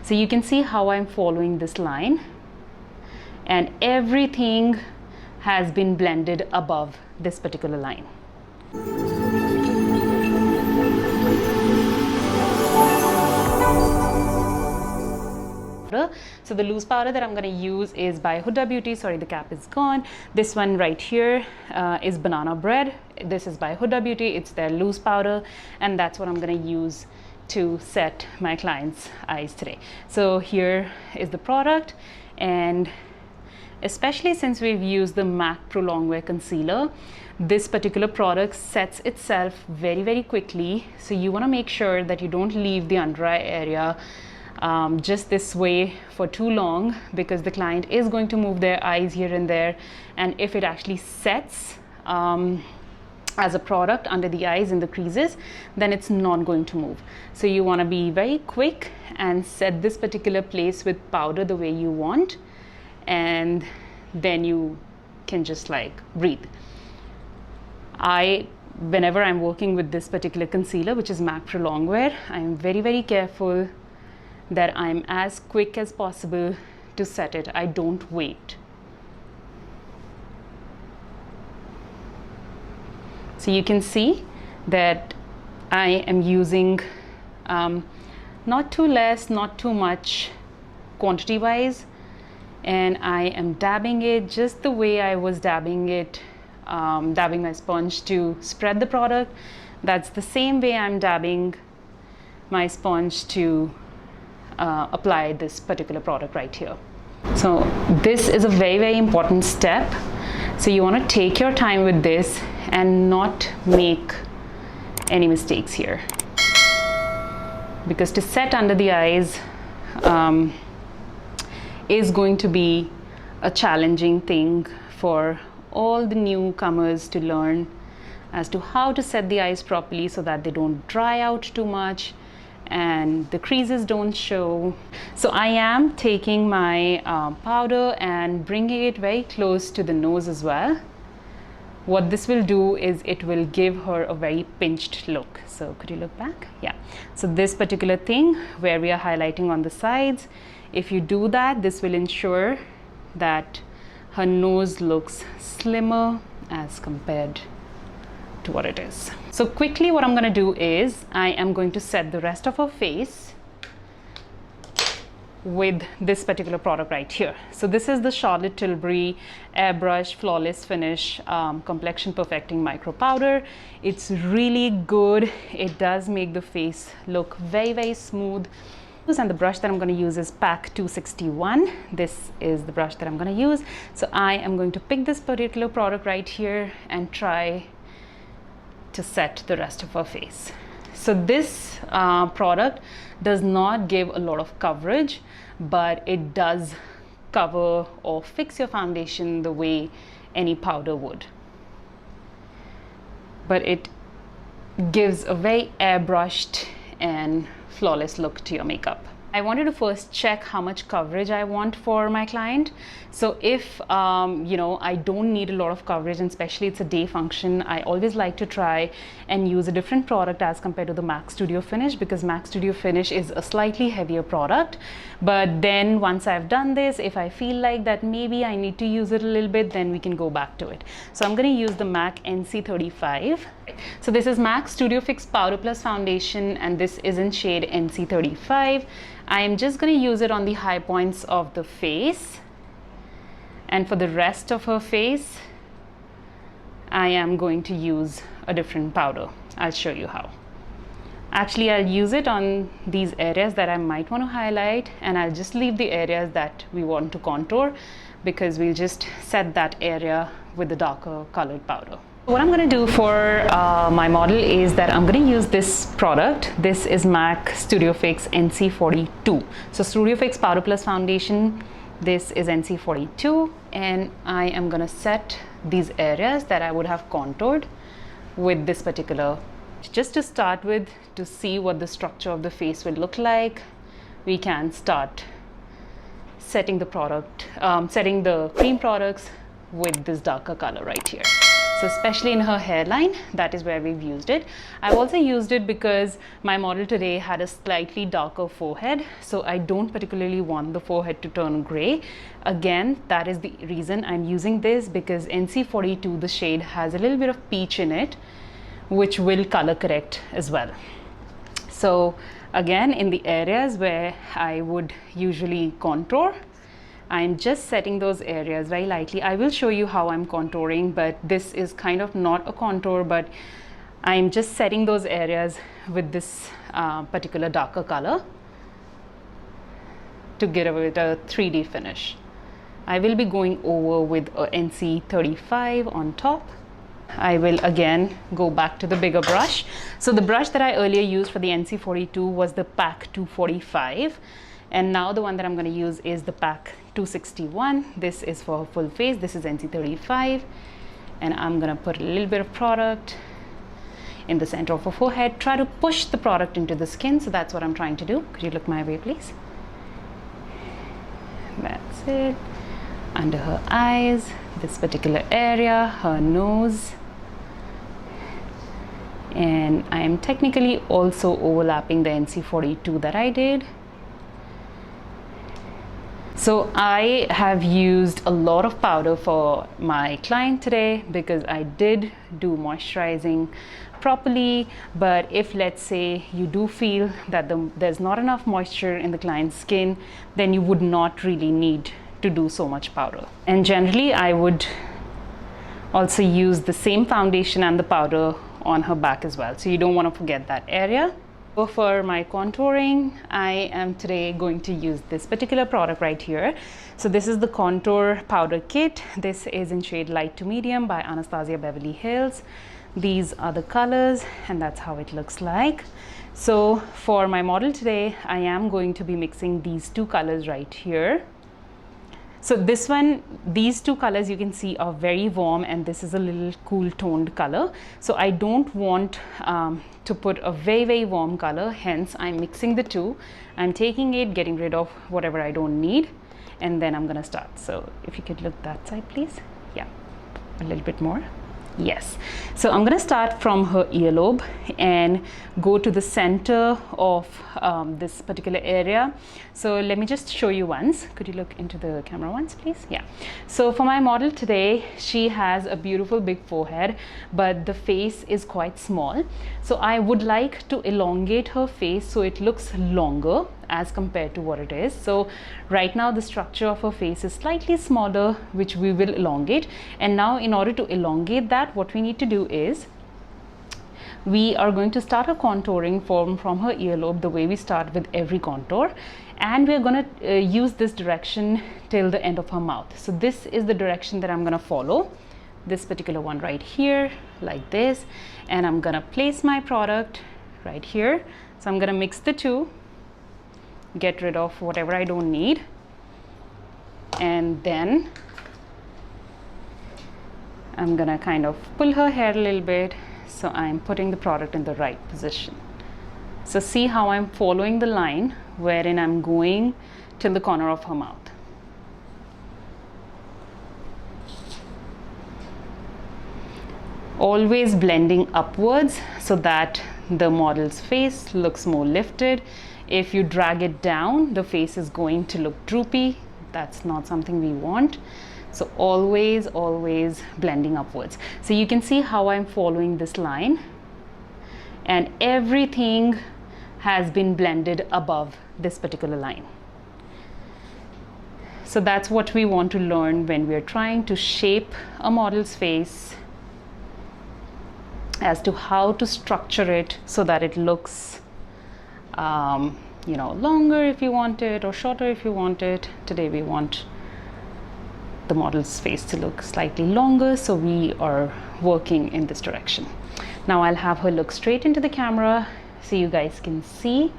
So you can see how I'm following this line, and everything has been blended above this particular line. So the loose powder that I'm going to use is by Huda Beauty. Sorry, the cap is gone. This one right here is Banana Bread. This is by Huda Beauty. It's their loose powder, and that's what I'm going to use to set my client's eyes today. So here is the product, and especially since we've used the MAC Pro Longwear Concealer, this particular product sets itself very, very quickly. So you want to make sure that you don't leave the under eye area just this way for too long, because the client is going to move their eyes here and there, and if it actually sets as a product under the eyes in the creases, then it's not going to move. So you want to be very quick and set this particular place with powder the way you want, and then you can just like breathe. Whenever I'm working with this particular concealer, which is MAC Pro Longwear, I'm very, very careful that I'm as quick as possible to set it. I don't wait. So you can see that I am using not too less, not too much quantity wise, and I am dabbing it just the way I was dabbing it, dabbing my sponge to spread the product. That's the same way I'm dabbing my sponge to apply this particular product right here. So this is a very, very important step. So you want to take your time with this and not make any mistakes here, because to set under the eyes is going to be a challenging thing for all the newcomers to learn as to how to set the eyes properly so that they don't dry out too much and the creases don't show. So I am taking my powder and bringing it very close to the nose as well. What this will do is it will give her a very pinched look. So could you look back? Yeah. So this particular thing where we are highlighting on the sides, if you do that, this will ensure that her nose looks slimmer as compared to what it is. So quickly what I'm going to do is I am going to set the rest of her face with this particular product right here. So this is the Charlotte Tilbury Airbrush Flawless Finish Complexion Perfecting Micro Powder. It's really good. It does make the face look very, very smooth. And the brush that I'm going to use is Pac 261. This is the brush that I'm going to use. So I am going to pick this particular product right here and try to set the rest of her face. So this product does not give a lot of coverage, but it does cover or fix your foundation the way any powder would. But it gives a very airbrushed and flawless look to your makeup. I wanted to first check how much coverage I want for my client. So if I don't need a lot of coverage, and especially it's a day function, I always like to try and use a different product as compared to the MAC Studio Finish, because MAC Studio Finish is a slightly heavier product. But then once I've done this, if I feel like that maybe I need to use it a little bit, then we can go back to it. So I'm going to use the MAC NC35. So this is MAC Studio Fix Powder Plus Foundation, and this is in shade NC35. I am just going to use it on the high points of the face, and for the rest of her face I am going to use a different powder. I'll show you how. Actually, I'll use it on these areas that I might want to highlight, and I'll just leave the areas that we want to contour, because we'll just set that area with the darker colored powder. What I'm going to do for my model is that I'm going to use this product. This is MAC Studio Fix NC42. So Studio Fix Powder Plus Foundation, this is NC42, and I am going to set these areas that I would have contoured with this particular. Just to start with, to see what the structure of the face will look like, we can start setting the product, setting the cream products with this darker color right here. So especially in her hairline, that is where we've used it. I've also used it because my model today had a slightly darker forehead, so I don't particularly want the forehead to turn gray. Again, that is the reason I'm using this, because NC42, the shade, has a little bit of peach in it, which will color correct as well. So again, in the areas where I would usually contour, I'm just setting those areas very lightly. I will show you how I'm contouring, but this is kind of not a contour, but I'm just setting those areas with this particular darker color to get a 3D finish. I will be going over with a NC35 on top. I will again go back to the bigger brush. So the brush that I earlier used for the NC42 was the Pac 245, and now the one that I'm going to use is the Pac 261. This is for full face. This is NC35, and I'm going to put a little bit of product in the center of her forehead. Try to push the product into the skin, so that's what I'm trying to do. Could you look my way, please? That's it. Under her eyes, this particular area, her nose, and I am technically also overlapping the NC42 that I did. So I have used a lot of powder for my client today because I did do moisturizing properly. But if, let's say, you do feel that there's not enough moisture in the client's skin, then you would not really need to do so much powder. And generally I would also use the same foundation and the powder on her back as well, so you don't want to forget that area. For my contouring, I am today going to use this particular product right here. So this is the contour powder kit. This is in shade light to medium by Anastasia Beverly Hills. These are the colors, and that's how it looks like. So for my model today, I am going to be mixing these two colors right here. So this one, these two colors you can see are very warm, and this is a little cool toned color. So I don't want to put a very warm color, hence I'm mixing the two. I'm taking it, getting rid of whatever I don't need, and then I'm gonna start. So if you could look that side, please. Yeah, a little bit more. Yes. So I'm gonna start from her earlobe and go to the center of this particular area. So let me just show you once. Could you look into the camera once, please? Yeah. So for my model today, she has a beautiful big forehead, but the face is quite small. So I would like to elongate her face so it looks longer as compared to what it is. So right now the structure of her face is slightly smaller, which we will elongate. And now in order to elongate that, what we need to do is we are going to start a contouring from her earlobe the way we start with every contour, and we're going to use this direction till the end of her mouth. So this is the direction that I'm going to follow, this particular one right here, like this, and I'm going to place my product right here. So I'm going to mix the two, get rid of whatever I don't need, and then I'm gonna kind of pull her hair a little bit, so I'm putting the product in the right position. So see how I'm following the line wherein I'm going till the corner of her mouth. Always blending upwards so that the model's face looks more lifted. If you drag it down, the face is going to look droopy. That's not something we want. So always blending upwards. So you can see how I'm following this line, and everything has been blended above this particular line. So that's what we want to learn when we're trying to shape a model's face, as to how to structure it so that it looks you know, longer if you want it, or shorter if you want it. Today we want the model's face to look slightly longer, so we are working in this direction. Now I'll have her look straight into the camera so you guys can see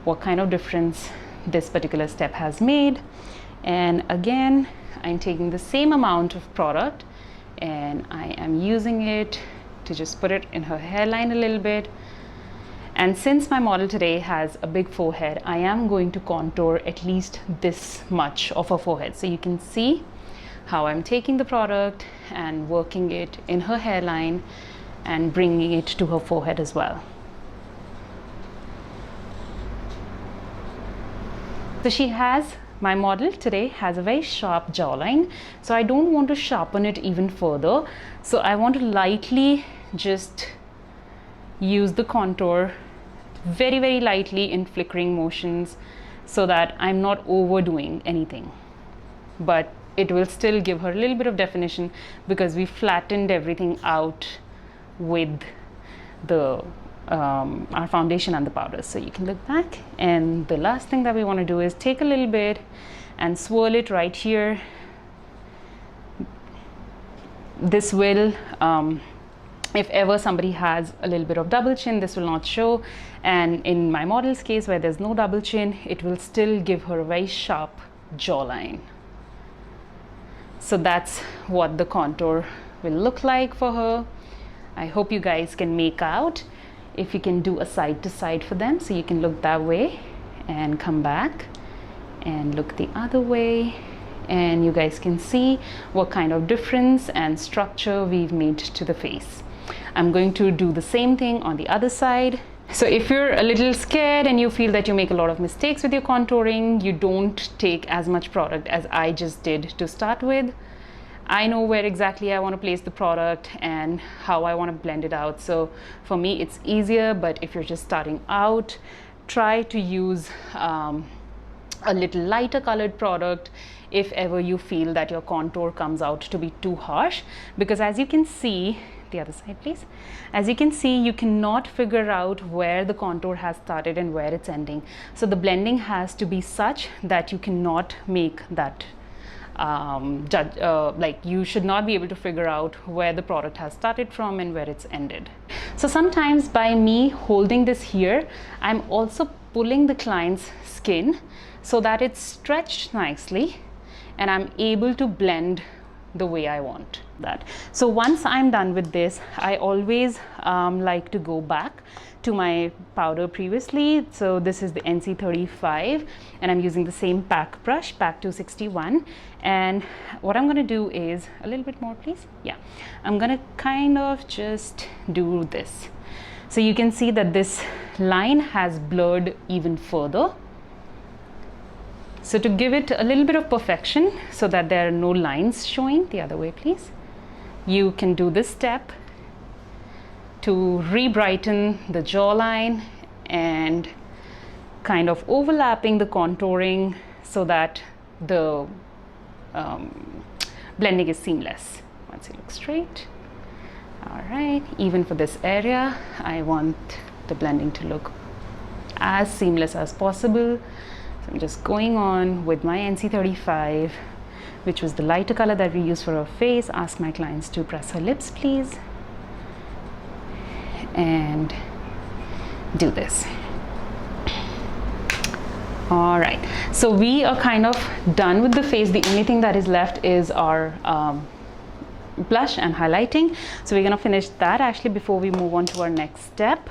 what kind of difference this particular step has made. And again, I'm taking the same amount of product and I am using it to just put it in her hairline a little bit. And since my model today has a big forehead, I am going to contour at least this much of her forehead. So you can see how I'm taking the product and working it in her hairline and bringing it to her forehead as well. So she has, my model today has a very sharp jawline, so I don't want to sharpen it even further. So I want to lightly just use the contour very, very lightly in flickering motions so that I'm not overdoing anything. But it will still give her a little bit of definition because we flattened everything out with the our foundation and the powder. So you can look back, and the last thing that we want to do is take a little bit and swirl it right here. This will if ever somebody has a little bit of double chin, this will not show, and in my model's case where there's no double chin, it will still give her a very sharp jawline. So that's what the contour will look like for her. I hope you guys can make out. If you can do a side to side for them, so you can look that way and come back and look the other way, and you guys can see what kind of difference and structure we've made to the face. I'm going to do the same thing on the other side. So if you're a little scared and you feel that you make a lot of mistakes with your contouring, you don't take as much product as I just did to start with. I know where exactly I want to place the product and how I want to blend it out. So for me, it's easier, but if you're just starting out, try to use a little lighter colored product if ever you feel that your contour comes out to be too harsh. Because as you can see, the other side please, as you can see, you cannot figure out where the contour has started and where it's ending. So the blending has to be such that you cannot make that like you should not be able to figure out where the product has started from and where it's ended. So sometimes by me holding this here, I'm also pulling the client's skin so that it's stretched nicely and I'm able to blend the way I want that. So once I'm done with this, I always like to go back to my powder previously. So this is the NC35 and I'm using the same Pac brush, Pac 261. And what I'm going to do is a little bit more, please. Yeah, I'm going to kind of just do this. So you can see that this line has blurred even further. So to give it a little bit of perfection so that there are no lines showing, the other way please, you can do this step to re-brighten the jawline and kind of overlapping the contouring so that the blending is seamless. Once you look straight. All right, even for this area, I want the blending to look as seamless as possible. So I'm just going on with my NC35, which was the lighter color that we use for our face. Ask my clients to press her lips, please. And do this. All right, so we are kind of done with the face. The only thing that is left is our blush and highlighting. So we're gonna finish that actually before we move on to our next step.